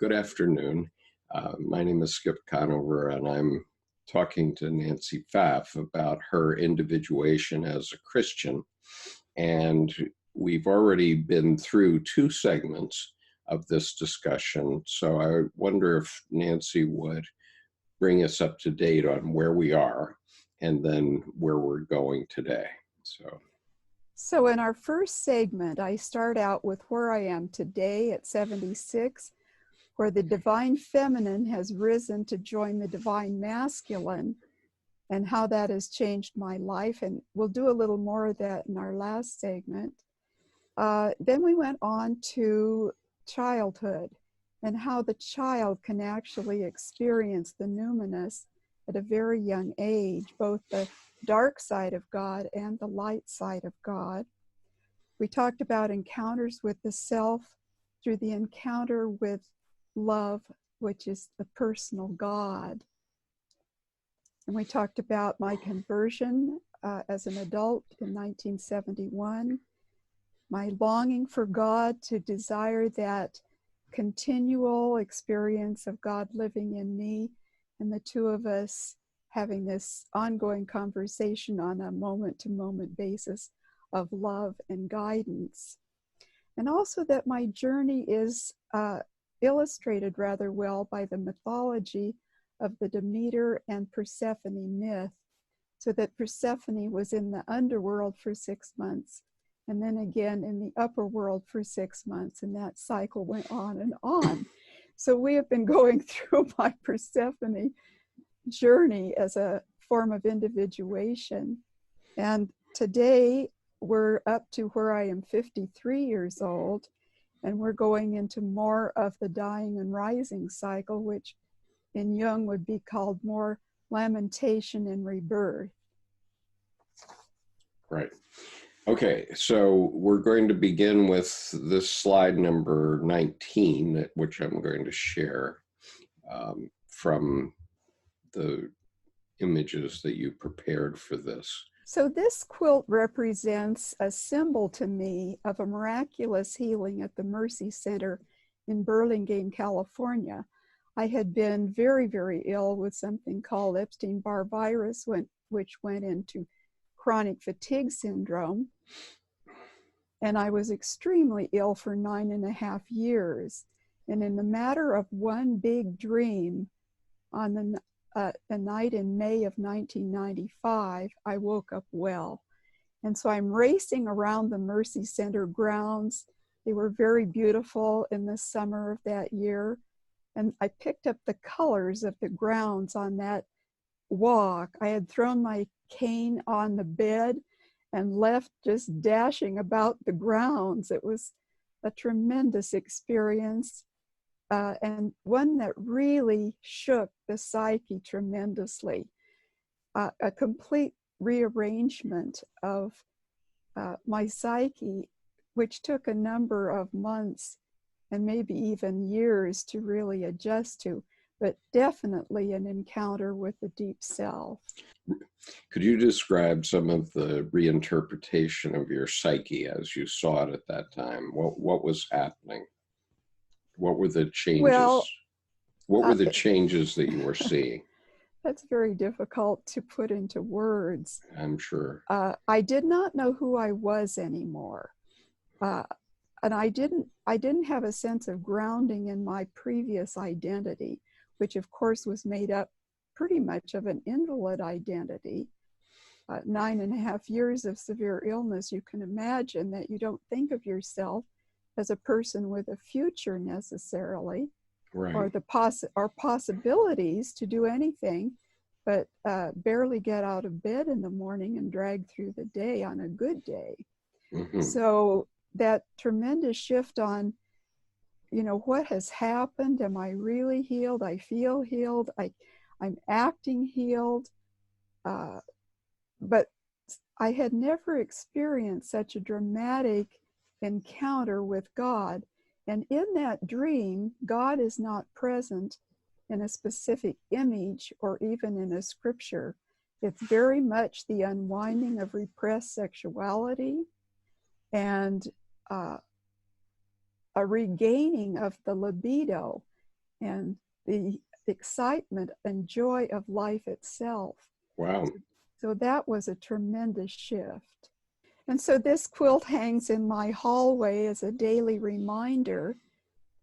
good afternoon. My name is Skip Conover, and I'm talking to Nancy Pfaff about her individuation as a Christian. And we've already been through 2 segments of this discussion, so I wonder if Nancy would bring us up to date on where we are and then where we're going today. So in our first segment, I start out with where I am today at 76, where the divine feminine has risen to join the divine masculine, and how that has changed my life. And we'll do a little more of that in our last segment. Then we went on to childhood and how the child can actually experience the numinous at a very young age, both the dark side of God and the light side of God. We talked about encounters with the self through the encounter with love, which is the personal God. And we talked about my conversion as an adult in 1971, my longing for God, to desire that continual experience of God living in me, and the two of us having this ongoing conversation on a moment-to-moment basis of love and guidance. And also that my journey is illustrated rather well by the mythology of the Demeter and Persephone myth, so that Persephone was in the underworld for 6 months, and then again in the upper world for 6 months, and that cycle went on and on. So we have been going through my Persephone journey as a form of individuation. And today we're up to where I am 53 years old, and we're going into more of the dying and rising cycle, which in Jung would be called more lamentation and rebirth. Right. Okay, so we're going to begin with this slide number 19, which I'm going to share from the images that you prepared for this. So this quilt represents a symbol to me of a miraculous healing at the Mercy Center in Burlingame, California. I had been very, very ill with something called Epstein-Barr virus, which went into chronic fatigue syndrome. And I was extremely ill for 9.5 years. And in the matter of one big dream, on a night in May of 1995, I woke up well. And so I'm racing around the Mercy Center grounds. They were very beautiful in the summer of that year. And I picked up the colors of the grounds on that walk. I had thrown my cane on the bed and left just dashing about the grounds. It was a tremendous experience, and one that really shook the psyche tremendously. A complete rearrangement of my psyche, which took a number of months and maybe even years to really adjust to, but definitely an encounter with the deep self. Could you describe some of the reinterpretation of your psyche as you saw it at that time? What was happening? What were the changes? Well, what were the changes that you were seeing? That's very difficult to put into words. I'm sure. I did not know who I was anymore. And I didn't have a sense of grounding in my previous identity, which of course was made up pretty much of an invalid identity. 9.5 years of severe illness, you can imagine that you don't think of yourself as a person with a future necessarily, right, or possibilities to do anything but barely get out of bed in the morning and drag through the day on a good day. Mm-hmm. So that tremendous shift on, what has happened? Am I really healed? I feel healed. I'm acting healed. But I had never experienced such a dramatic encounter with God. And in that dream, God is not present in a specific image or even in a scripture. It's very much the unwinding of repressed sexuality and a regaining of the libido. and the excitement and joy of life itself. Wow. So that was a tremendous shift. And so this quilt hangs in my hallway as a daily reminder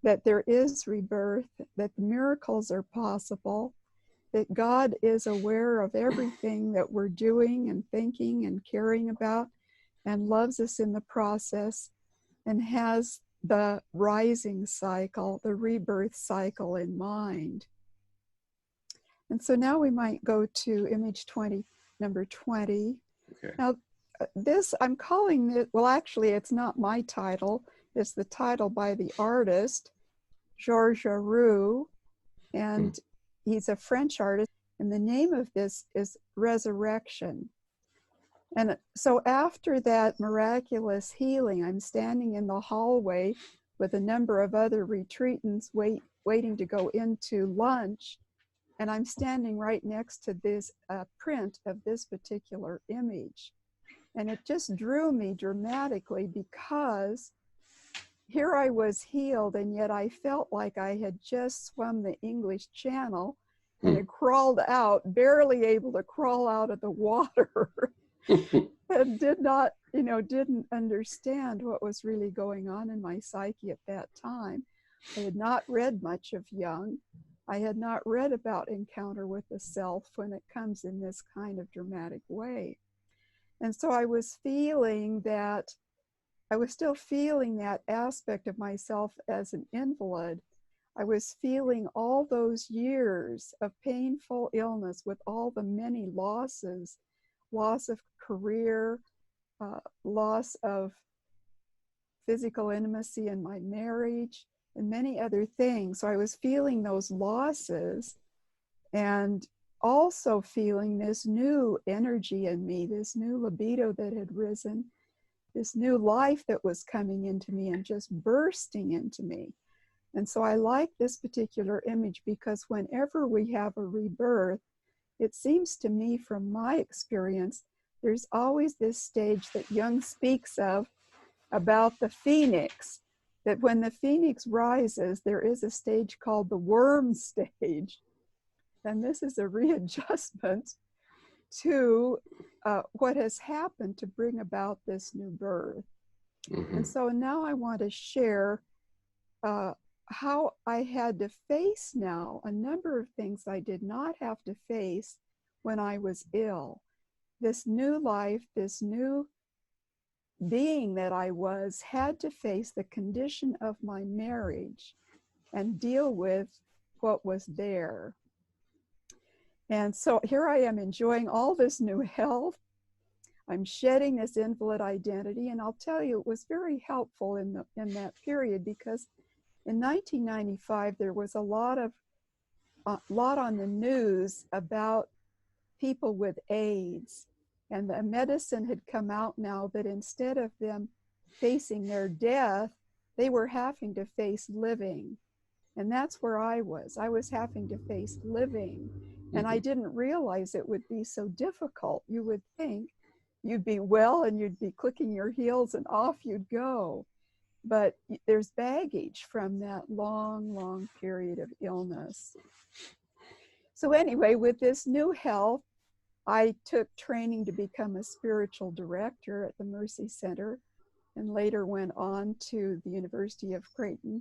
that there is rebirth, that miracles are possible, that God is aware of everything that we're doing and thinking and caring about, and loves us in the process, and has the rising cycle, the rebirth cycle in mind. And so now we might go to image 20, number 20. Okay. Now, this, I'm calling it, well, actually, it's not my title. It's the title by the artist, Georges Roux, and he's a French artist. And the name of this is Resurrection. And so after that miraculous healing, I'm standing in the hallway with a number of other retreatants waiting to go into lunch. And I'm standing right next to this print of this particular image. And it just drew me dramatically because here I was healed, and yet I felt like I had just swum the English Channel and had crawled out, barely able to crawl out of the water. And did not, didn't understand what was really going on in my psyche at that time. I had not read much of Jung. I had not read about encounter with the self when it comes in this kind of dramatic way. And so I was feeling that, I was still feeling that aspect of myself as an invalid. I was feeling all those years of painful illness with all the many losses, loss of career, loss of physical intimacy in my marriage, and many other things. So I was feeling those losses and also feeling this new energy in me, this new libido that had risen, this new life that was coming into me and just bursting into me. And so I like this particular image because whenever we have a rebirth, it seems to me from my experience, there's always this stage that Jung speaks of about the phoenix, that when the phoenix rises, there is a stage called the worm stage. And this is a readjustment to what has happened to bring about this new birth. And so now I want to share how I had to face now a number of things I did not have to face when I was ill. This new life, this new being that I was, had to face the condition of my marriage and deal with what was there. And so here I am enjoying all this new health. I'm shedding this invalid identity, and I'll tell you, it was very helpful in that period because in 1995 there was a lot on the news about people with AIDS, and the medicine had come out now that instead of them facing their death, they were having to face living. And that's where I was. I was having to face living. And I didn't realize it would be so difficult. You would think you'd be well and you'd be clicking your heels and off you'd go. But there's baggage from that long, long period of illness. So anyway, with this new health, I took training to become a spiritual director at the Mercy Center and later went on to the University of Creighton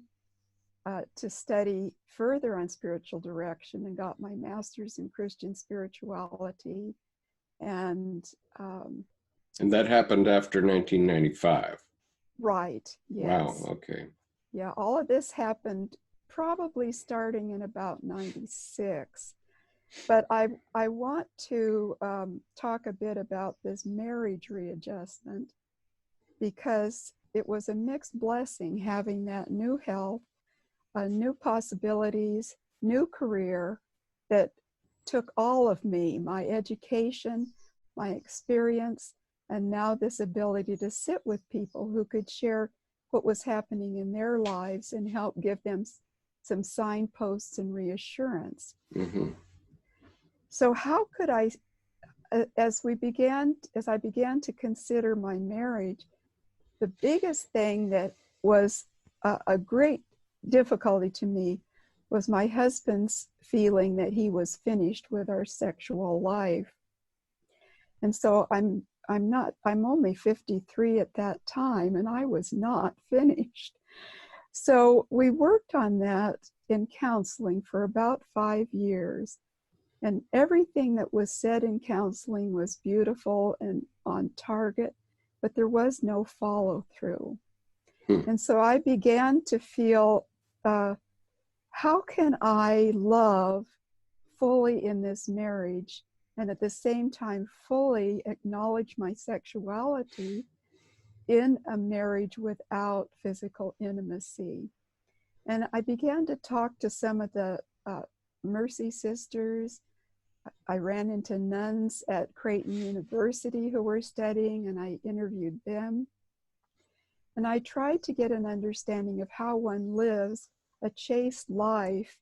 to study further on spiritual direction and got my master's in Christian spirituality. And that happened after 1995. Right, yes. Wow, okay. Yeah, all of this happened probably starting in about 96. But I want to talk a bit about this marriage readjustment because it was a mixed blessing having that new health, new possibilities, new career that took all of me, my education, my experience, and now this ability to sit with people who could share what was happening in their lives and help give them some signposts and reassurance. So how could I, as I began to consider my marriage, the biggest thing that was a great difficulty to me was my husband's feeling that he was finished with our sexual life. And so I'm only 53 at that time, and I was not finished. So we worked on that in counseling for about 5 years. And everything that was said in counseling was beautiful and on target, but there was no follow through. And so I began to feel, how can I love fully in this marriage and at the same time fully acknowledge my sexuality in a marriage without physical intimacy? And I began to talk to some of the Mercy sisters. I ran into nuns at Creighton University who were studying, and I interviewed them. And I tried to get an understanding of how one lives a chaste life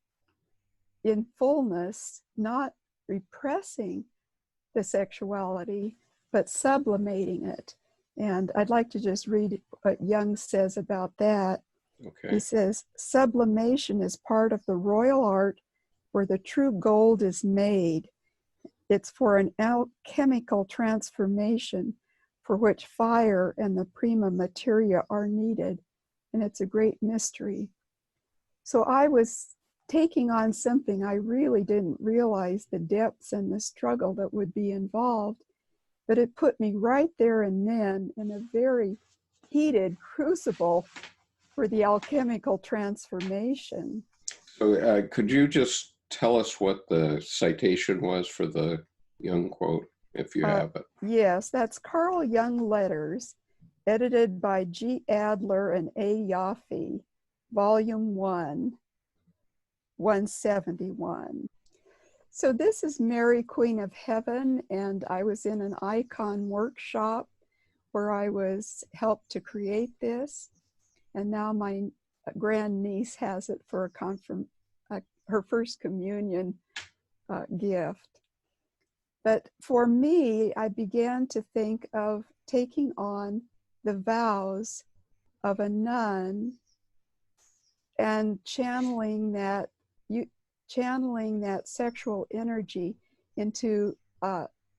in fullness, not repressing the sexuality, but sublimating it. And I'd like to just read what Jung says about that. Okay. He says, sublimation is part of the royal art where the true gold is made. It's for an alchemical transformation for which fire and the prima materia are needed. And it's a great mystery. So I was taking on something I really didn't realize the depths and the struggle that would be involved, but it put me right there and then in a very heated crucible for the alchemical transformation. So could you just tell us what the citation was for the Jung quote, if you have it? Yes, that's Carl Jung Letters, edited by G. Adler and A. Yaffe, Volume 1, 171. So this is Mary, Queen of Heaven, and I was in an icon workshop where I was helped to create this. And now my grandniece has it for her first communion gift. But for me, I began to think of taking on the vows of a nun and channeling that sexual energy into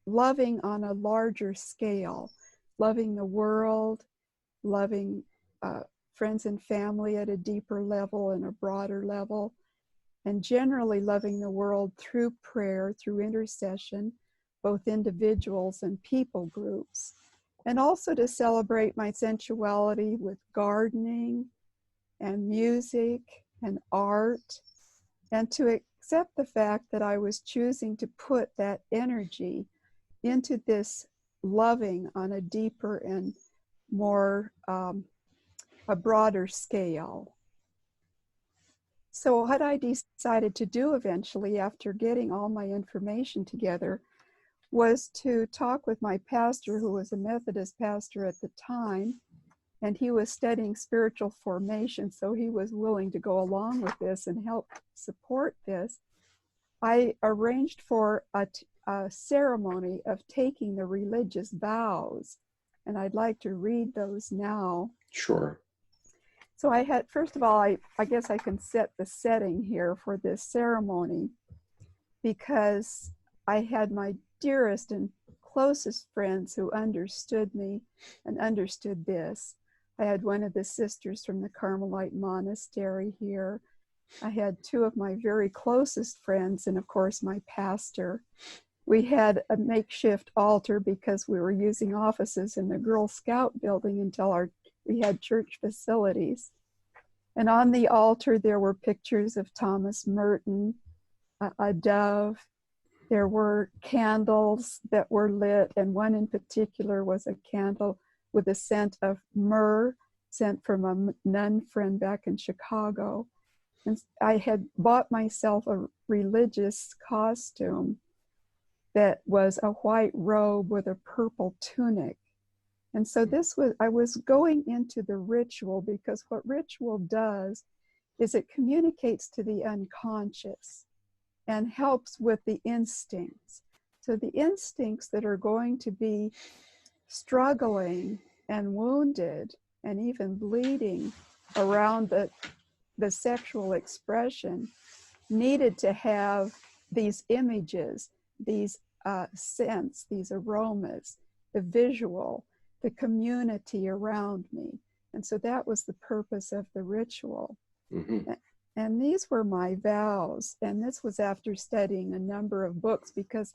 loving on a larger scale, loving the world, loving friends and family at a deeper level and a broader level, and generally loving the world through prayer, through intercession, both individuals and people groups, and also to celebrate my sensuality with gardening and music and art, and to accept the fact that I was choosing to put that energy into this loving on a deeper and more a broader scale. So what I decided to do eventually, after getting all my information together, was to talk with my pastor, who was a Methodist pastor at the time, and he was studying spiritual formation, so he was willing to go along with this and help support this. I arranged for a ceremony of taking the religious vows, and I'd like to read those now. Sure. So I had, first of all, I guess I can set the setting here for this ceremony, because I had my dearest and closest friends who understood me and understood this. I had one of the sisters from the Carmelite monastery here. I had two of my very closest friends, and of course my pastor. We had a makeshift altar because we were using offices in the Girl Scout building until we had church facilities. And on the altar there were pictures of Thomas Merton, a dove. There were candles that were lit, and one in particular was a candle with a scent of myrrh sent from a nun friend back in Chicago. And I had bought myself a religious costume that was a white robe with a purple tunic. And so I was going into the ritual, because what ritual does is it communicates to the unconscious and helps with the instincts. So the instincts that are going to be struggling and wounded and even bleeding around the sexual expression needed to have these images, these scents, these aromas, the visual, the community around me. And so that was the purpose of the ritual. Mm-hmm. And these were my vows. And this was after studying a number of books, because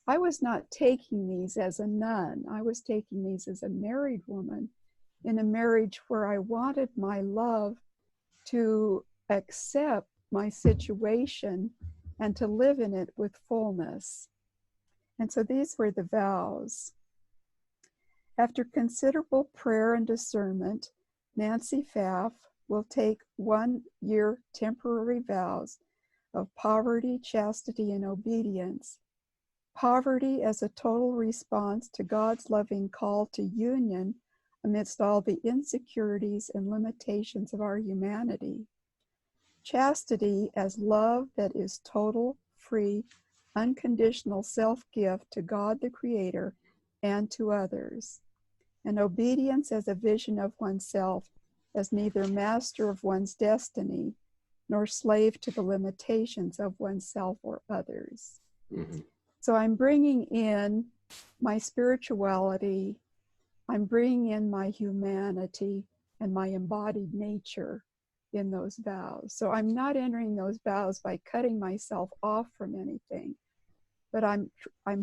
I was not taking these as a nun. I was taking these as a married woman in a marriage where I wanted my love to accept my situation and to live in it with fullness. And so these were the vows. After considerable prayer and discernment, Nancy Pfaff will take 1 year temporary vows of poverty, chastity, and obedience. Poverty as a total response to God's loving call to union amidst all the insecurities and limitations of our humanity. Chastity as love that is total, free, unconditional self-gift to God the Creator and to others. And obedience as a vision of oneself as neither master of one's destiny nor slave to the limitations of oneself or others. Mm-hmm. So I'm bringing in my spirituality, I'm bringing in my humanity and my embodied nature in those vows. So I'm not entering those vows by cutting myself off from anything, but I'm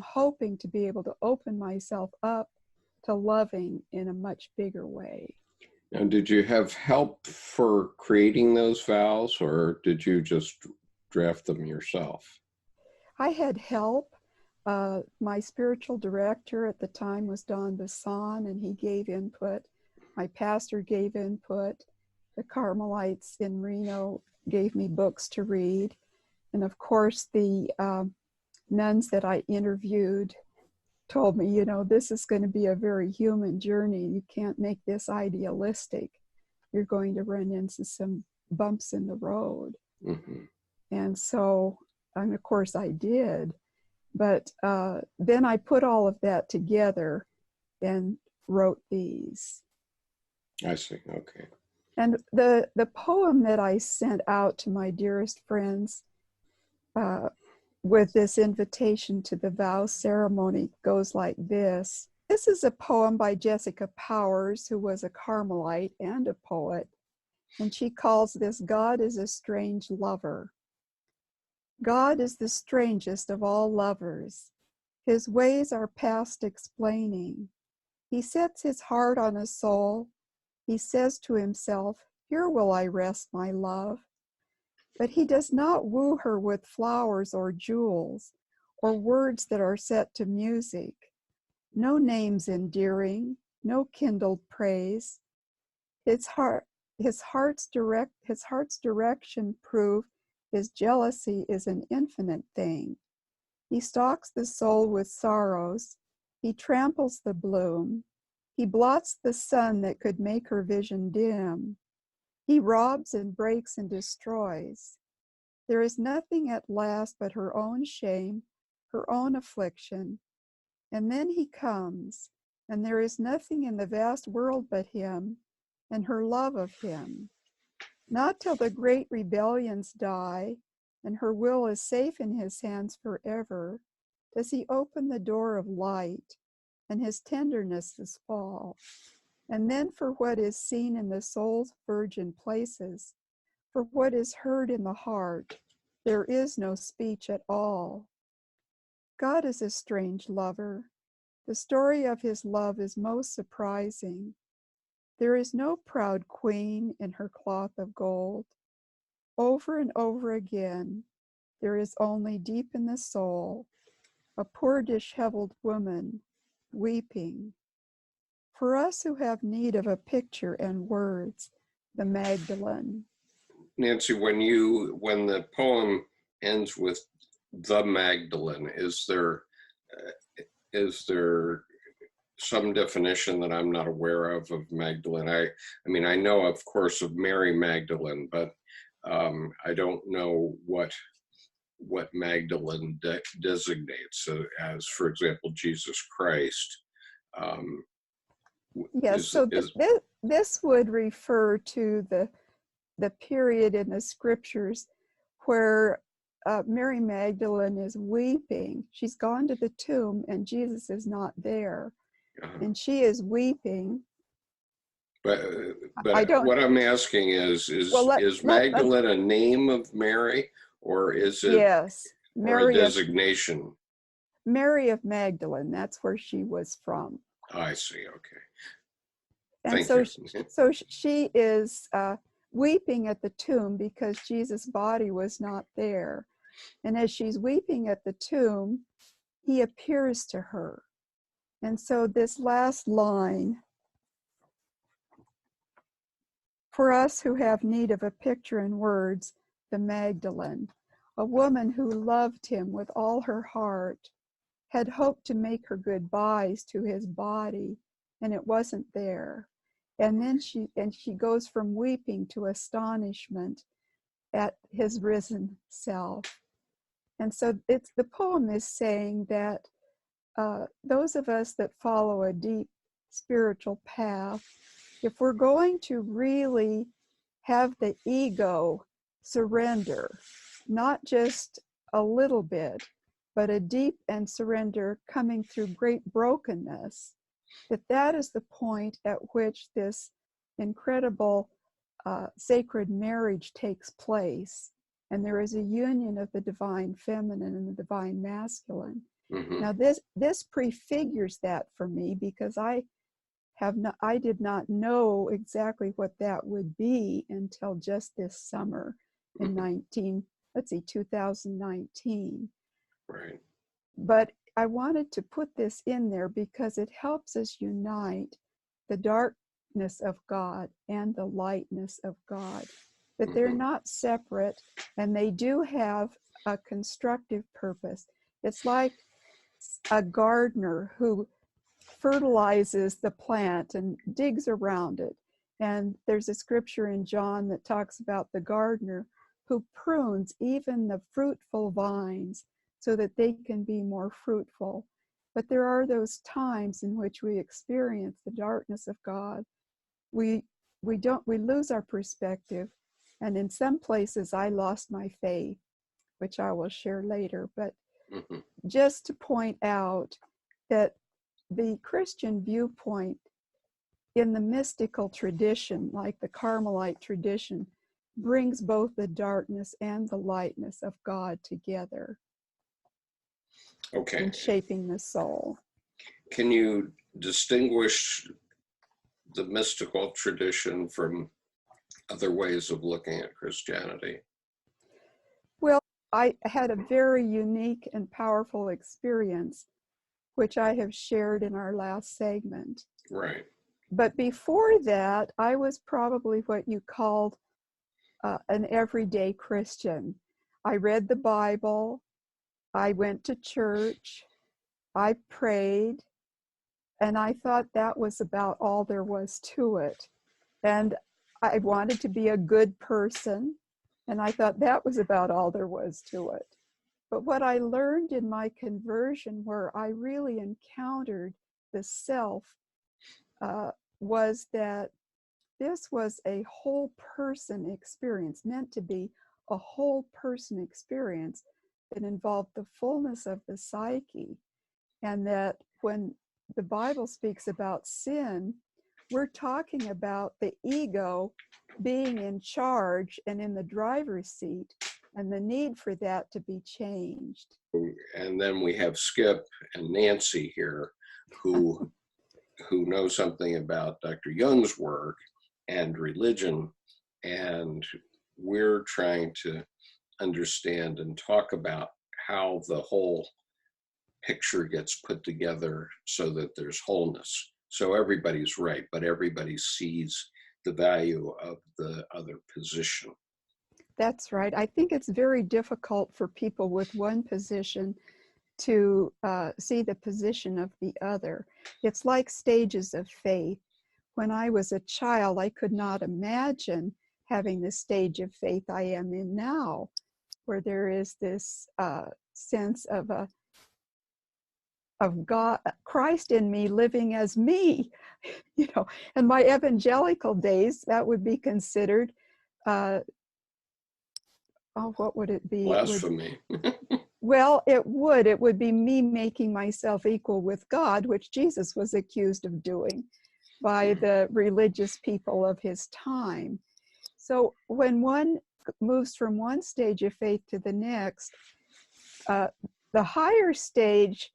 hoping to be able to open myself up to loving in a much bigger way. Now, did you have help for creating those vows, or did you just draft them yourself? I had help. My spiritual director at the time was Don Bassan, and he gave input. My pastor gave input. The Carmelites in Reno gave me books to read. And of course, the nuns that I interviewed told me, you know, this is going to be a very human journey. You can't make this idealistic. You're going to run into some bumps in the road. Mm-hmm. And so, and of course I did. But then I put all of that together and wrote these. I see. Okay. And the poem that I sent out to my dearest friends with this invitation to the vow ceremony goes like this. This is a poem by Jessica Powers, who was a Carmelite and a poet. And she calls this, God is a Strange Lover. God is the strangest of all lovers. His ways are past explaining. He sets his heart on a soul. He says to himself, here will I rest my love. But he does not woo her with flowers or jewels, or words that are set to music. No names endearing, no kindled praise. His heart's direction prove his jealousy is an infinite thing. He stalks the soul with sorrows. He tramples the bloom. He blots the sun that could make her vision dim. He robs and breaks and destroys. There is nothing at last but her own shame, her own affliction. And then he comes, and there is nothing in the vast world but him and her love of him. Not till the great rebellions die and her will is safe in his hands forever does he open the door of light and his tendernesses fall. And then for what is seen in the soul's virgin places, for what is heard in the heart, there is no speech at all. God is a strange lover. The story of his love is most surprising. There is no proud queen in her cloth of gold. Over and over again, there is only deep in the soul a poor disheveled woman weeping. For us who have need of a picture and words, the Magdalene. Nancy, when the poem ends with the Magdalene, is there some definition that I'm not aware of Magdalene? I mean, I know, of course, of Mary Magdalene, but I don't know what Magdalene designates as, for example, Jesus Christ. Yes, this would refer to the period in the scriptures where Mary Magdalene is weeping. She's gone to the tomb and Jesus is not there. And she is weeping. But what I'm asking is Magdalene a name of Mary, or is it Mary or a designation? Mary of Magdalene, that's where she was from. I see, okay. And so she is weeping at the tomb because Jesus' body was not there. And as she's weeping at the tomb, he appears to her. And so this last line, for us who have need of a picture in words, the Magdalene, a woman who loved him with all her heart, had hoped to make her goodbyes to his body, and it wasn't there. And then she goes from weeping to astonishment at his risen self. And so the poem is saying that those of us that follow a deep spiritual path, if we're going to really have the ego surrender, not just a little bit, but a deep and surrender coming through great brokenness, that is the point at which this incredible sacred marriage takes place. And there is a union of the divine feminine and the divine masculine. Mm-hmm. Now this prefigures that for me, because I did not know exactly what that would be until just this summer in 2019. Right. But I wanted to put this in there because it helps us unite the darkness of God and the lightness of God, that they're not separate and they do have a constructive purpose. It's like a gardener who fertilizes the plant and digs around it. And there's a scripture in John that talks about the gardener who prunes even the fruitful vines so that they can be more fruitful. But there are those times in which we experience the darkness of God. We lose our perspective. And in some places I lost my faith, which I will share later. But just to point out that the Christian viewpoint in the mystical tradition, like the Carmelite tradition, brings both the darkness and the lightness of God together. Okay. In shaping the soul. Can you distinguish the mystical tradition from other ways of looking at Christianity? Well, I had a very unique and powerful experience, which I have shared in our last segment. Right. But before that, I was probably what you called an everyday Christian. I read the Bible, I went to church, I prayed, and I thought that was about all there was to it. And I wanted to be a good person, and I thought that was about all there was to it. But what I learned in my conversion, where I really encountered the self, was that this was a whole person experience, meant to be a whole person experience that involved the fullness of the psyche. And that when the Bible speaks about sin, we're talking about the ego being in charge and in the driver's seat, and the need for that to be changed. And then we have Skip and Nancy here, who know something about Dr. Jung's work and religion, and we're trying to understand and talk about how the whole picture gets put together so that there's wholeness. So everybody's right, but everybody sees the value of the other position. That's right. I think it's very difficult for people with one position to see the position of the other. It's like stages of faith. When I was a child, I could not imagine having the stage of faith I am in now, where there is this sense of God, Christ in me, living as me. You know, in my evangelical days, that would be considered oh, what would it be? Blasphemy. Well, it would be me making myself equal with God, which Jesus was accused of doing by the religious people of his time. So when one moves from one stage of faith to the next, the higher stage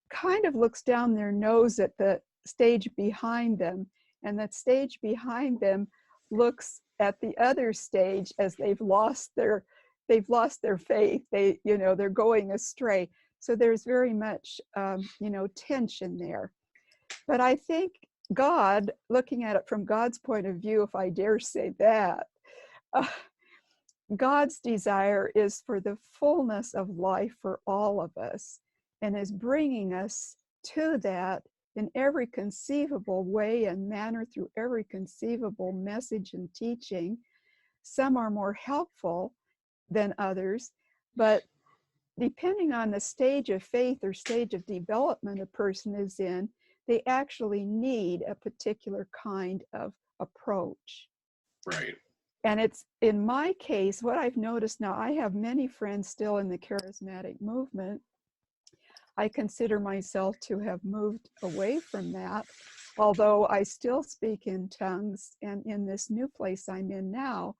kind of looks down their nose at the stage behind them, and that stage behind them looks at the other stage as they've lost their faith. They're going astray. So there's very much tension there. But I think God, looking at it from God's point of view, if I dare say that, God's desire is for the fullness of life for all of us, and is bringing us to that in every conceivable way and manner, through every conceivable message and teaching. Some are more helpful than others, but depending on the stage of faith or stage of development a person is in, they actually need a particular kind of approach. Right. And it's, in my case, what I've noticed now, I have many friends still in the charismatic movement. I consider myself to have moved away from that, although I still speak in tongues. And in this new place I'm in now,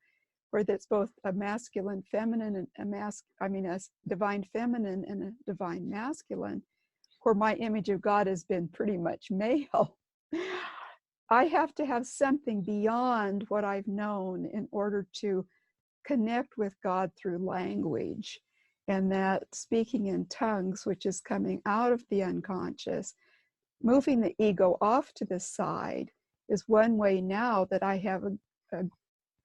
where that's both a masculine, feminine, and a divine feminine and a divine masculine, where my image of God has been pretty much male, I have to have something beyond what I've known in order to connect with God through language. And that speaking in tongues, which is coming out of the unconscious, moving the ego off to the side, is one way now that I have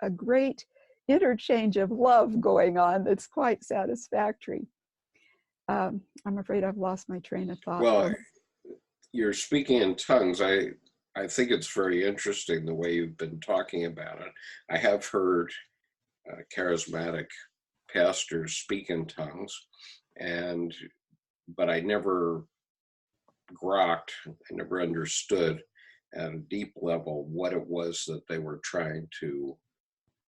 a great interchange of love going on that's quite satisfactory. I'm afraid I've lost my train of thought. Well, you're speaking in tongues. I think it's very interesting the way you've been talking about it. I have heard charismatic pastors speak in tongues, but I never grokked, I never understood at a deep level what it was that they were trying to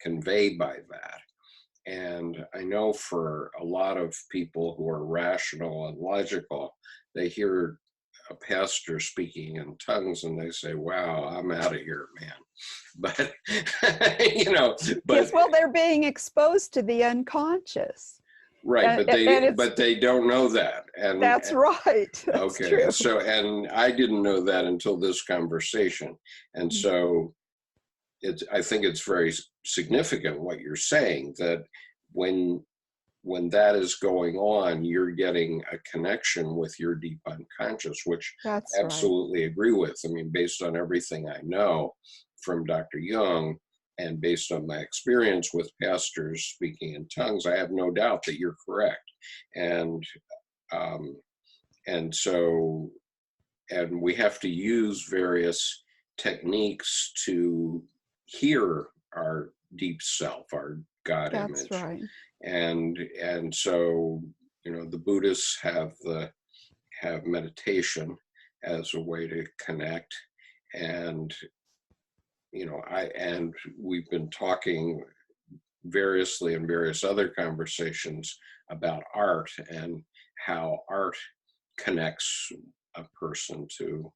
convey by that. And I know for a lot of people who are rational and logical, they hear a pastor speaking in tongues and they say, wow, I'm out of here, man. But, yes, well, they're being exposed to the unconscious. Right, but they don't know that. And that's right. That's okay, true. so, and I didn't know that until this conversation. And so I think it's very significant what you're saying, that when that is going on, you're getting a connection with your deep unconscious, which that's I absolutely agree with. I mean, based on everything I know from Dr. Jung and based on my experience with pastors speaking in tongues, I have no doubt that you're correct. And we have to use various techniques to hear our deep self, our God image. That's right. And so, the Buddhists have meditation as a way to connect. And, and we've been talking variously in various other conversations about art and how art connects a person to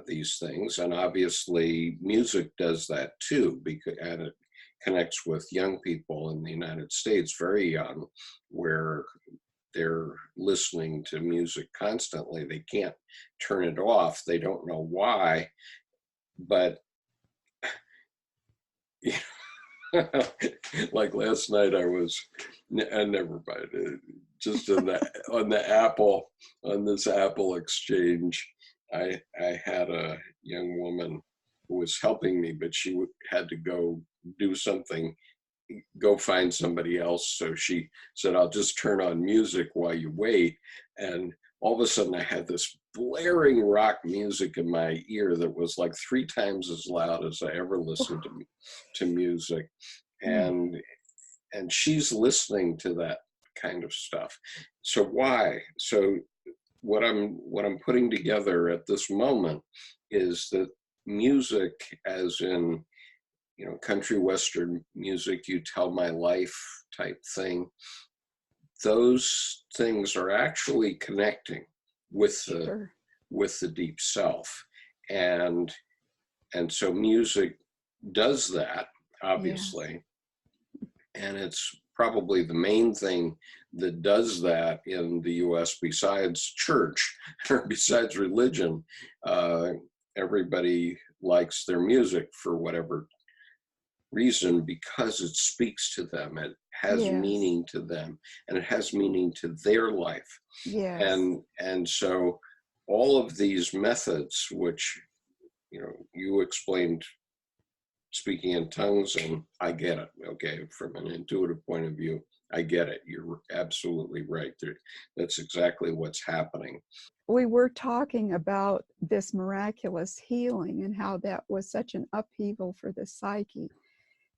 these things. And obviously music does that too, and it connects with young people in the United States, very young, where they're listening to music constantly. They can't turn it off. They don't know why, but like last night I was, never mind, just on this Apple exchange, I had a young woman who was helping me, but she had to go do something, go find somebody else. So she said, I'll just turn on music while you wait. And all of a sudden I had this blaring rock music in my ear that was like 3 times as loud as I ever listened to music. And she's listening to that kind of stuff. So why? So what I'm putting together at this moment is that music, as in, country western music, you tell my life type thing, those things are actually connecting with the deep self. And so music does that, obviously. Yes. And it's probably the main thing that does that in the US besides church or besides religion. Everybody likes their music for whatever reason, because it speaks to them. It has meaning to them, and it has meaning to their life. Yes. And so all of these methods, which you explained, speaking in tongues, and I get it. Okay, from an intuitive point of view, I get it. You're absolutely right. That's exactly what's happening. We were talking about this miraculous healing and how that was such an upheaval for the psyche.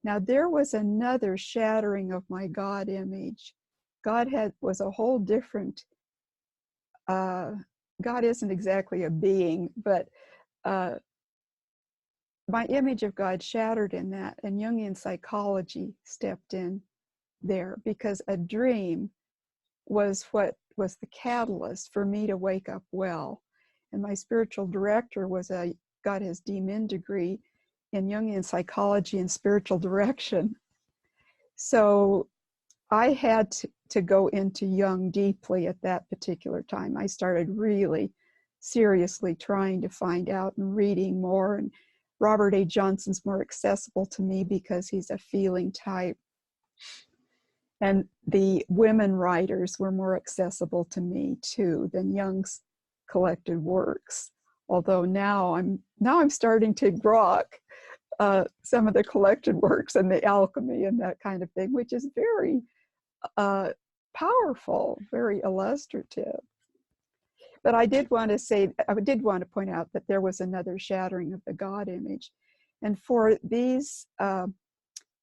Now, there was another shattering of my God image. God was a whole different, God isn't exactly a being, but my image of God shattered in that, and Jungian psychology stepped in there, because a dream was what was the catalyst for me to wake up well. And my spiritual director got his D.Min degree in Jungian psychology and spiritual direction. So I had to go into Jung deeply at that particular time. I started really seriously trying to find out and reading more. And Robert A. Johnson's more accessible to me because he's a feeling type. And the women writers were more accessible to me too than Jung's collected works. Although now I'm starting to grok some of the collected works and the alchemy and that kind of thing, which is very powerful, very illustrative. But I did want to point out that there was another shattering of the God image. And for these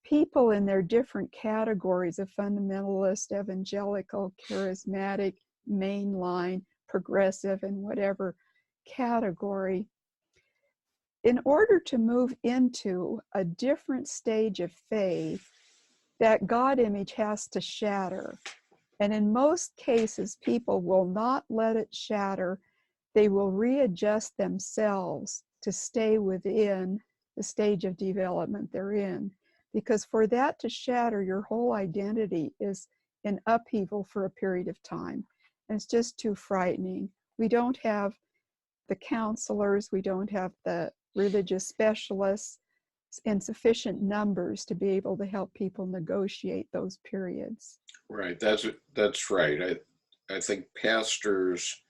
people in their different categories of fundamentalist, evangelical, charismatic, mainline, progressive, and whatever category, in order to move into a different stage of faith, that God image has to shatter. And in most cases, people will not let it shatter. They will readjust themselves to stay within the stage of development they're in. Because for that to shatter, your whole identity is in upheaval for a period of time. And it's just too frightening. We don't have the counselors, we don't have the religious specialists in sufficient numbers to be able to help people negotiate those periods. Right, that's right. I think pastors,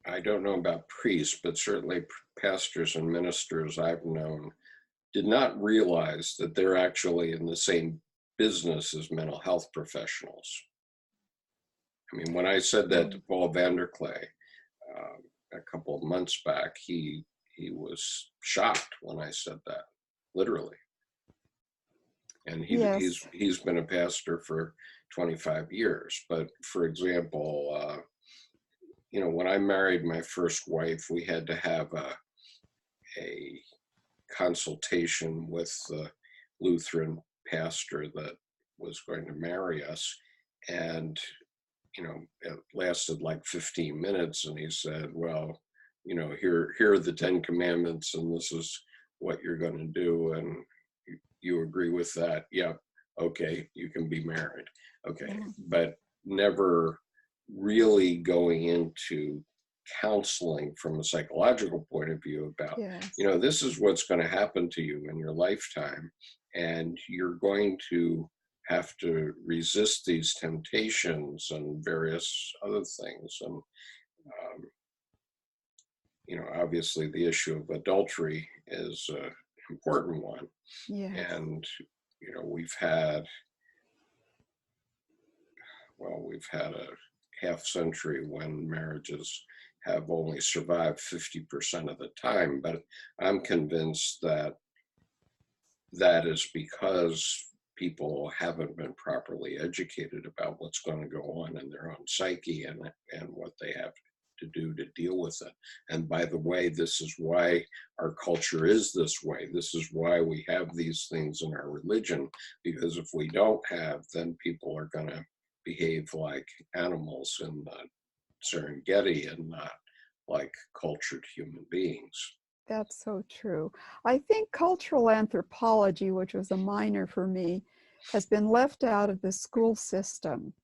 I don't know about priests, but certainly pastors and ministers I've known did not realize that they're actually in the same business as mental health professionals. I mean, when I said that to Paul VanderKlay a couple of months back, he was shocked when I said that, literally. And he's been a pastor for 25 years. But for example, when I married my first wife, we had to have a consultation with the Lutheran pastor that was going to marry us. And, it lasted like 15 minutes. And he said, well, here are the 10 commandments, and this is what you're going to do. And you agree with that? Yeah. Okay. You can be married. Okay. Yeah. But never really going into counseling from a psychological point of view about, this is what's going to happen to you in your lifetime, and you're going to have to resist these temptations and various other things. And, obviously the issue of adultery is an important one. Yes. And, we've had a half century when marriages have only survived 50% of the time, but I'm convinced that that is because people haven't been properly educated about what's going to go on in their own psyche and what they have to do to deal with it. And by the way, this is why our culture is this way. This is why we have these things in our religion, because if we don't have, then people are going to behave like animals in the Serengeti and not like cultured human beings. That's so true. I think cultural anthropology, which was a minor for me, has been left out of the school system.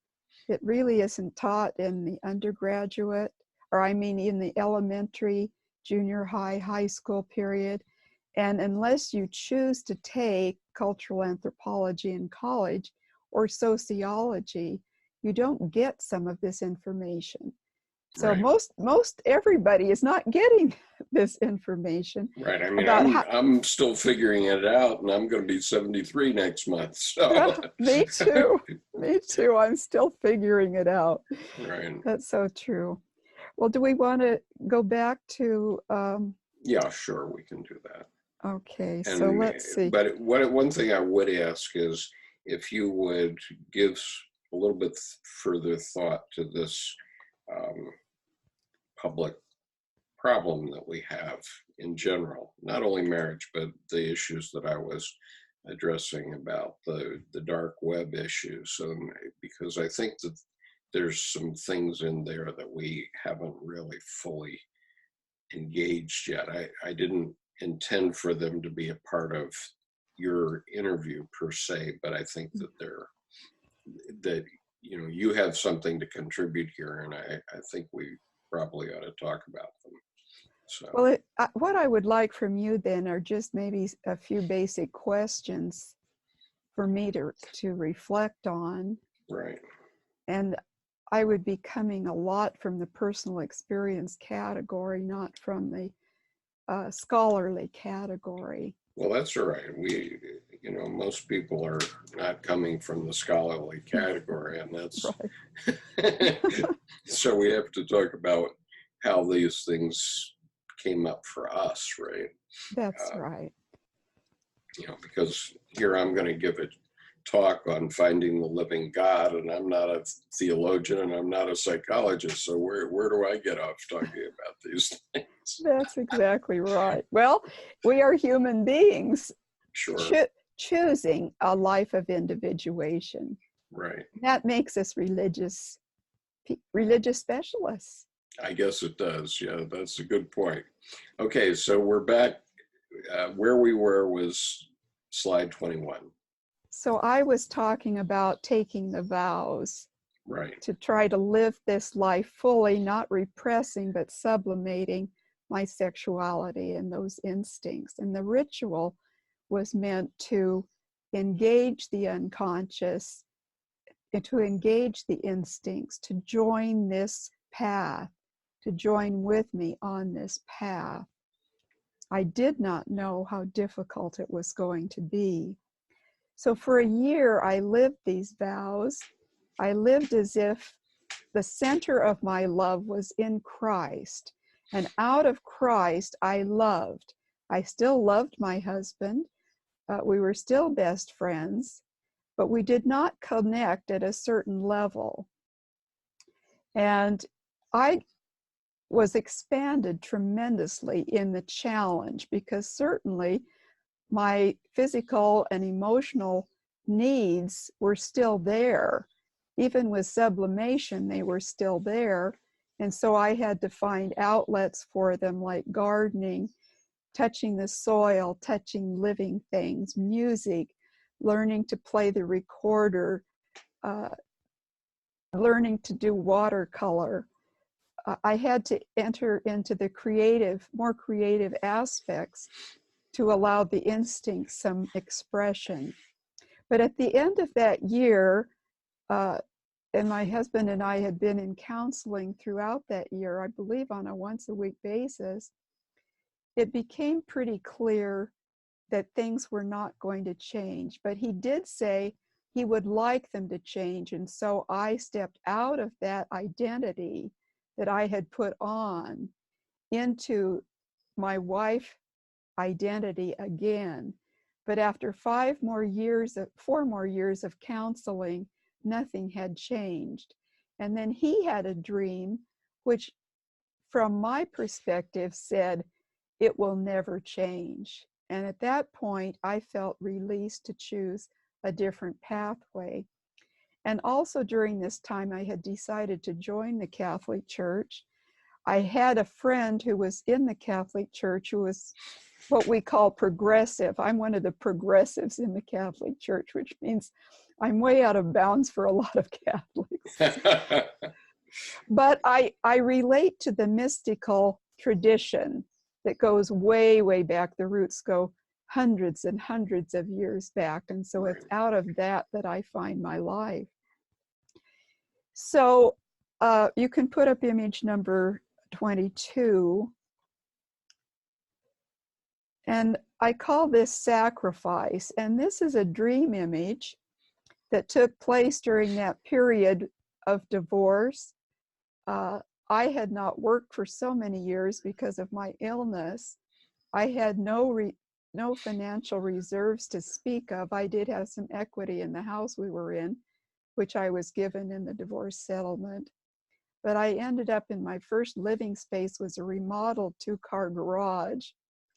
It really isn't taught in the undergraduate, or I mean in the elementary, junior high, high school period. And unless you choose to take cultural anthropology in college or sociology, you don't get some of this information. So Right. most everybody is not getting this information. Right. I mean, About I'm still figuring it out, and I'm going to be 73 next month. So me too. Me too. I'm still figuring it out. Right. That's so true. Well, do we want to go back to? Yeah, sure, we can do that. Okay, And so let's see. But one thing I would ask is if you would give a little bit further thought to this public problem that we have in general, not only marriage, but the issues that I was addressing about the dark web issues. Because I think that there's some things in there that we haven't really fully engaged yet. I didn't intend for them to be a part of your interview per se, but I think that you have something to contribute here, and I think we probably ought to talk about them. So, Well, what I would like from you then are just maybe a few basic questions for me to reflect on. right. And I would be coming a lot from the personal experience category, not from the scholarly category. Well, that's all right. Most people are not coming from the scholarly category, and that's Right. so we have to talk about how these things came up for us, right? That's right. Because here I'm going to give a talk on finding the living God, and I'm not a theologian and I'm not a psychologist, so where do I get off talking about these things? That's exactly right. Well, we are human beings, Sure. choosing a life of individuation. Right. That makes us religious specialists. I guess it does. Yeah, that's a good point. Okay, so we're back. Where we were was slide 21. So I was talking about taking the vows. Right. To try to live this life fully, not repressing, but sublimating my sexuality and those instincts. And the ritual was meant to engage the unconscious, and to engage the instincts, to join this path, to join with me on this path. I did not know how difficult it was going to be. So for a year, I lived these vows. I lived as if the center of my love was in Christ. And out of Christ, I loved. I still loved my husband. We were still best friends, but we did not connect at a certain level. And I was expanded tremendously in the challenge, because certainly my physical and emotional needs were still there. Even with sublimation, they were still there. And so I had to find outlets for them, like gardening, touching the soil, touching living things, music, learning to play the recorder, learning to do watercolor. I had to enter into the more creative aspects to allow the instinct some expression. But at the end of that year, and my husband and I had been in counseling throughout that year, I believe on a once-a-week basis, it became pretty clear that things were not going to change. But he did say he would like them to change. And so I stepped out of that identity that I had put on into my wife identity again. But after 4 more years of counseling, nothing had changed. And then he had a dream, which from my perspective, said, it will never change. And at that point, I felt released to choose a different pathway. And also during this time, I had decided to join the Catholic Church. I had a friend who was in the Catholic Church who was what we call progressive. I'm one of the progressives in the Catholic Church, which means I'm way out of bounds for a lot of Catholics. But I relate to the mystical tradition that goes way, way back. The roots go hundreds and hundreds of years back. And so it's out of that I find my life. So you can put up image number 22. And I call this sacrifice. And this is a dream image that took place during that period of divorce. I had not worked for so many years because of my illness. I had no financial reserves to speak of. I did have some equity in the house we were in, which I was given in the divorce settlement. But I ended up in my first living space was a remodeled 2-car garage.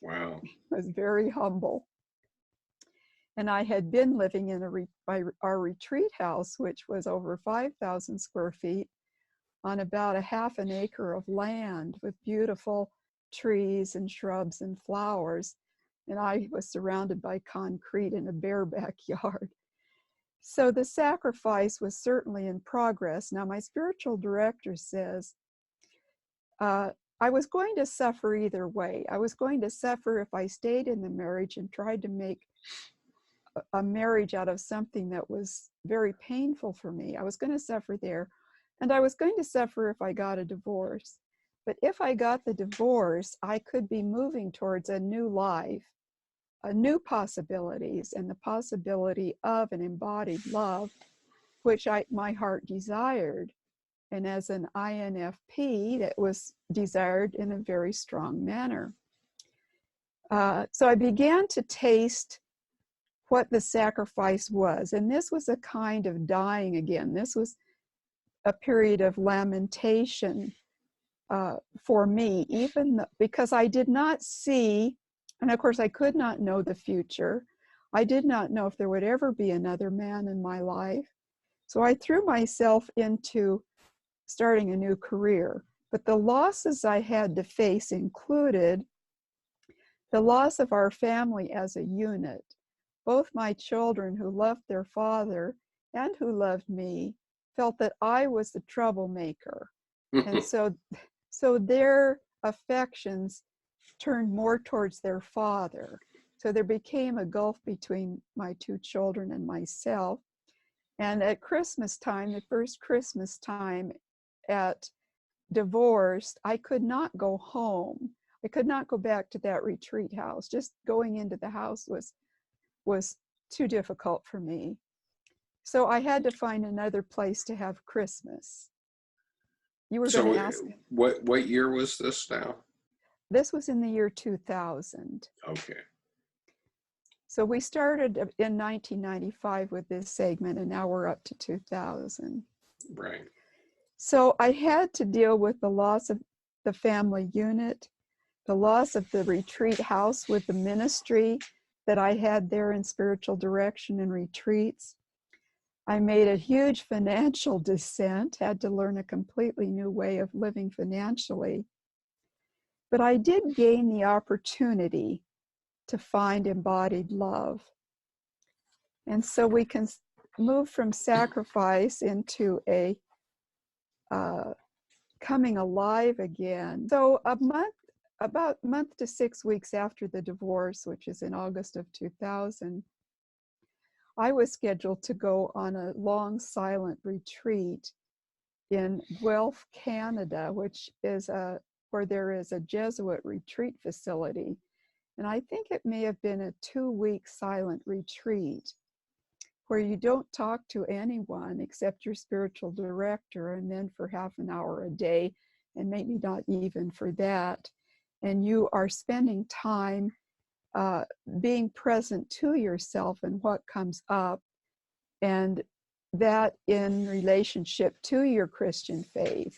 Wow. I was very humble. And I had been living in our retreat house, which was over 5,000 square feet on about a half an acre of land with beautiful trees and shrubs and flowers. And I was surrounded by concrete in a bare backyard. So the sacrifice was certainly in progress. Now, my spiritual director says, I was going to suffer either way. I was going to suffer if I stayed in the marriage and tried to make a marriage out of something that was very painful for me. I was going to suffer there. And I was going to suffer if I got a divorce. But if I got the divorce, I could be moving towards a new life, new possibilities, and the possibility of an embodied love, which my heart desired. And as an INFP, that was desired in a very strong manner. So I began to taste what the sacrifice was. And this was a kind of dying again. This was a period of lamentation for me, because I did not see, and of course I could not know the future. I did not know if there would ever be another man in my life. So I threw myself into starting a new career. But the losses I had to face included the loss of our family as a unit. Both my children, who loved their father and who loved me, felt that I was the troublemaker. And so their affections turned more towards their father. So there became a gulf between my 2 children and myself. And at Christmas time, the first Christmas time at divorced, I could not go home. I could not go back to that retreat house. Just going into the house was too difficult for me. So I had to find another place to have Christmas. You were going to ask. What year was this now? This was in the year 2000. Okay. So we started in 1995 with this segment, and now we're up to 2000. Right. So I had to deal with the loss of the family unit, the loss of the retreat house with the ministry that I had there in spiritual direction and retreats. I made a huge financial descent, had to learn a completely new way of living financially. But I did gain the opportunity to find embodied love. And so we can move from sacrifice into a coming alive again. So about a month to 6 weeks after the divorce, which is in August of 2000, I was scheduled to go on a long silent retreat in Guelph, Canada, which is where there is a Jesuit retreat facility. And I think it may have been a 2-week silent retreat where you don't talk to anyone except your spiritual director, and then for half an hour a day, and maybe not even for that. And you are spending time being present to yourself and what comes up, and that in relationship to your Christian faith.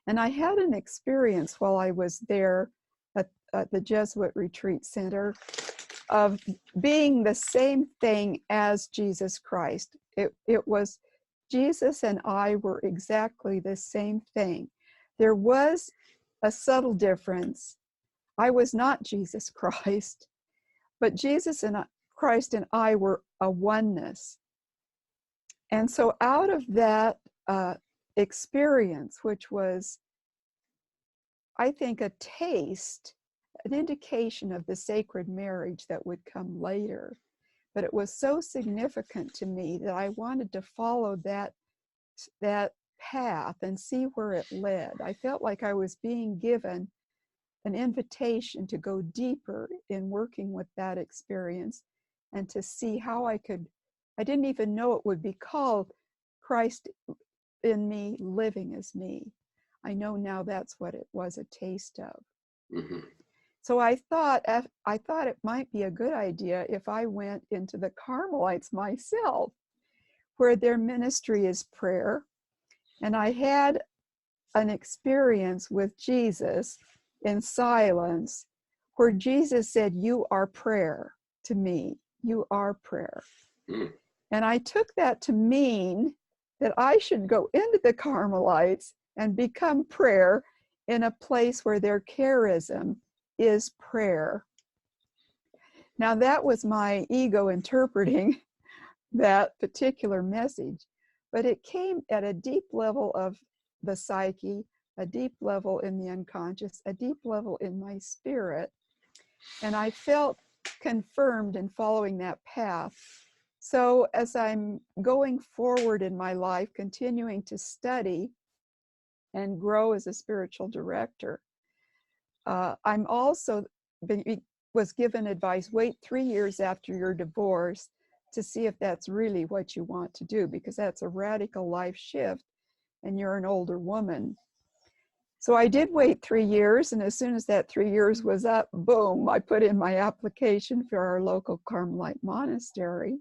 And I had an experience while I was there at the Jesuit Retreat Center of being the same thing as Jesus Christ. It was Jesus and I were exactly the same thing. There was a subtle difference. I was not Jesus Christ, but Jesus and Christ and I were a oneness. And so out of that experience, which was, I think, a taste, an indication of the sacred marriage that would come later, but it was so significant to me that I wanted to follow that path and see where it led. I felt like I was being given an invitation to go deeper in working with that experience and to see how I didn't even know it would be called Christ in me, living as me. I know now that's what it was a taste of. Mm-hmm. So I thought it might be a good idea if I went into the Carmelites myself, where their ministry is prayer. And I had an experience with Jesus in silence, where Jesus said, "You are prayer to me. You are prayer." Mm. And I took that to mean that I should go into the Carmelites and become prayer in a place where their charism is prayer. Now that was my ego interpreting that particular message, but it came at a deep level of the psyche, a deep level in the unconscious, a deep level in my spirit, and I felt confirmed in following that path. So as I'm going forward in my life, continuing to study and grow as a spiritual director, I'm also was given advice, wait 3 years after your divorce to see if that's really what you want to do, because that's a radical life shift and you're an older woman. So I did wait 3 years, and as soon as that 3 years was up, boom, I put in my application for our local Carmelite monastery.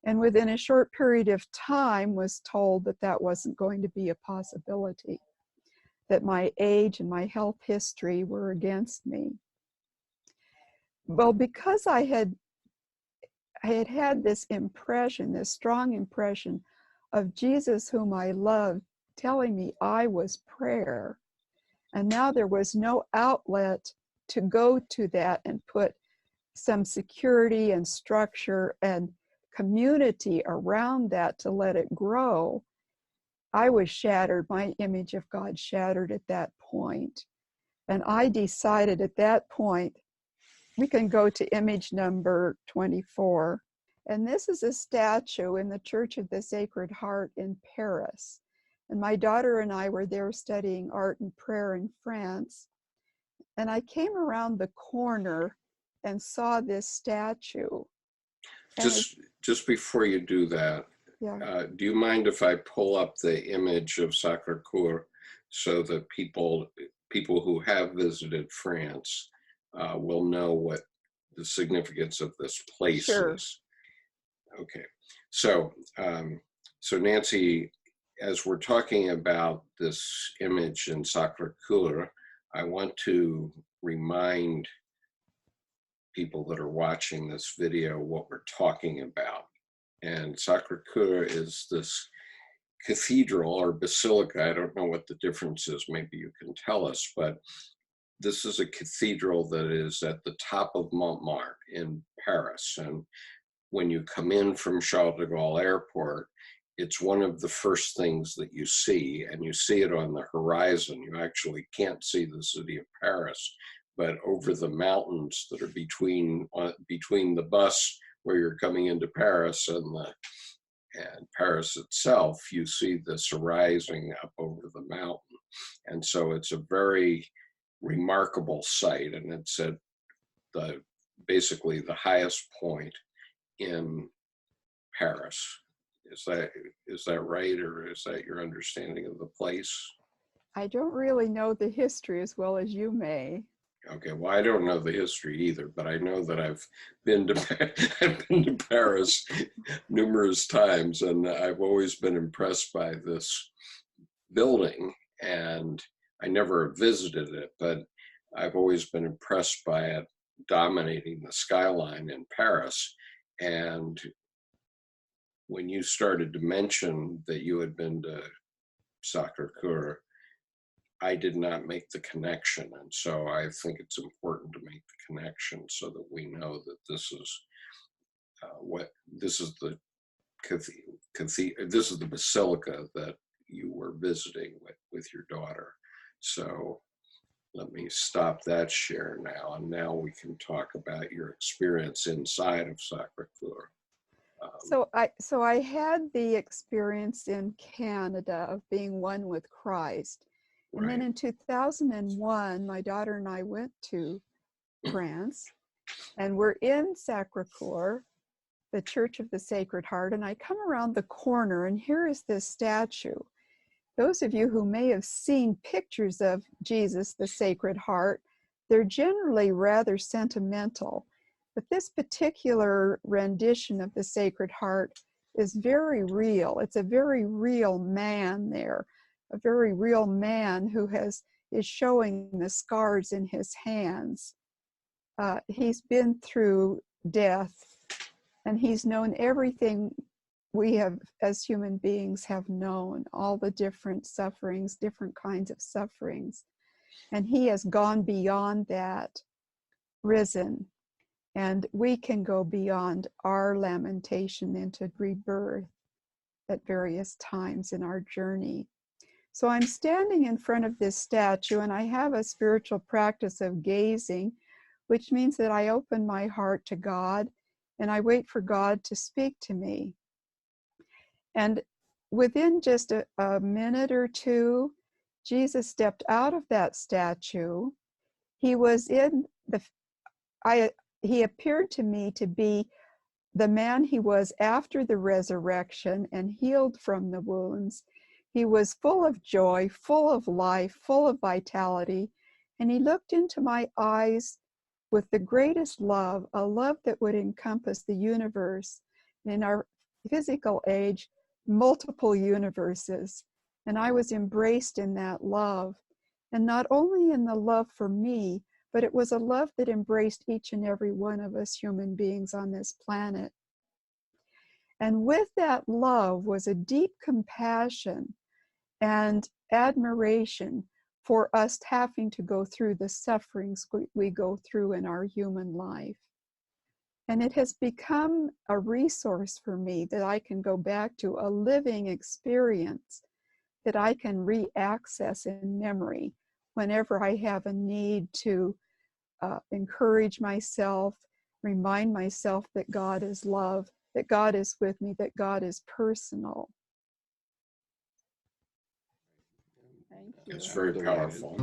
And within a short period of time was told that that wasn't going to be a possibility, that my age and my health history were against me. Well, because I had this impression, this strong impression of Jesus whom I loved, telling me I was prayer, and now there was no outlet to go to that and put some security and structure and community around that to let it grow, I was shattered. My image of God shattered at that point. And I decided at that point, we can go to image number 24. And this is a statue in the Church of the Sacred Heart in Paris. And my daughter and I were there studying art and prayer in France. And I came around the corner and saw this statue. Just before you do that, yeah. Do you mind if I pull up the image of Sacre Coeur so that people who have visited France will know what the significance of this place is? Okay, so Nancy, as we're talking about this image in Sacre Coeur, I want to remind people that are watching this video what we're talking about. And Sacre Coeur is this cathedral or basilica. I don't know what the difference is. Maybe you can tell us, but this is a cathedral that is at the top of Montmartre in Paris. And when you come in from Charles de Gaulle Airport, it's one of the first things that you see, and you see it on the horizon. You actually can't see the city of Paris, but over the mountains that are between the bus where you're coming into Paris and Paris itself, you see this rising up over the mountain. And so it's a very remarkable sight, and it's at basically the highest point in Paris. Is that right, or is that your understanding of the place? I don't really know the history as well as you may. Okay, well, I don't know the history either, but I know that I've been to Paris numerous times, and I've always been impressed by this building and I never visited it, but I've always been impressed by it dominating the skyline in Paris. And when you started to mention that you had been to Sacre Coeur, I did not make the connection. And so I think it's important to make the connection so that we know that this is this is the this is the basilica that you were visiting with your daughter. So let me stop that share now, and now we can talk about your experience inside of Sacre Coeur. So I had the experience in Canada of being one with Christ. And then in 2001, my daughter and I went to France, and we're in Sacre Coeur, the Church of the Sacred Heart, and I come around the corner, and here is this statue. Those of you who may have seen pictures of Jesus, the Sacred Heart, they're generally rather sentimental. But this particular rendition of the Sacred Heart is very real. It's a very real man there, a very real man who is showing the scars in his hands. He's been through death, and he's known everything we have, as human beings, have known, all the different sufferings, different kinds of sufferings. And he has gone beyond that, risen. And we can go beyond our lamentation into rebirth at various times in our journey. So I'm standing in front of this statue, and I have a spiritual practice of gazing, which means that I open my heart to God and I wait for God to speak to me. And within just a minute or two, Jesus stepped out of that statue. He was in he appeared to me to be the man he was after the resurrection and healed from the wounds. He was full of joy, full of life, full of vitality. And he looked into my eyes with the greatest love, a love that would encompass the universe. In our physical age, multiple universes. And I was embraced in that love. And not only in the love for me, but it was a love that embraced each and every one of us human beings on this planet. And with that love was a deep compassion and admiration for us having to go through the sufferings we go through in our human life. And it has become a resource for me that I can go back to, a living experience that I can re-access in memory whenever I have a need to encourage myself, remind myself that God is love, that God is with me, that God is personal. Thank you. It's very powerful.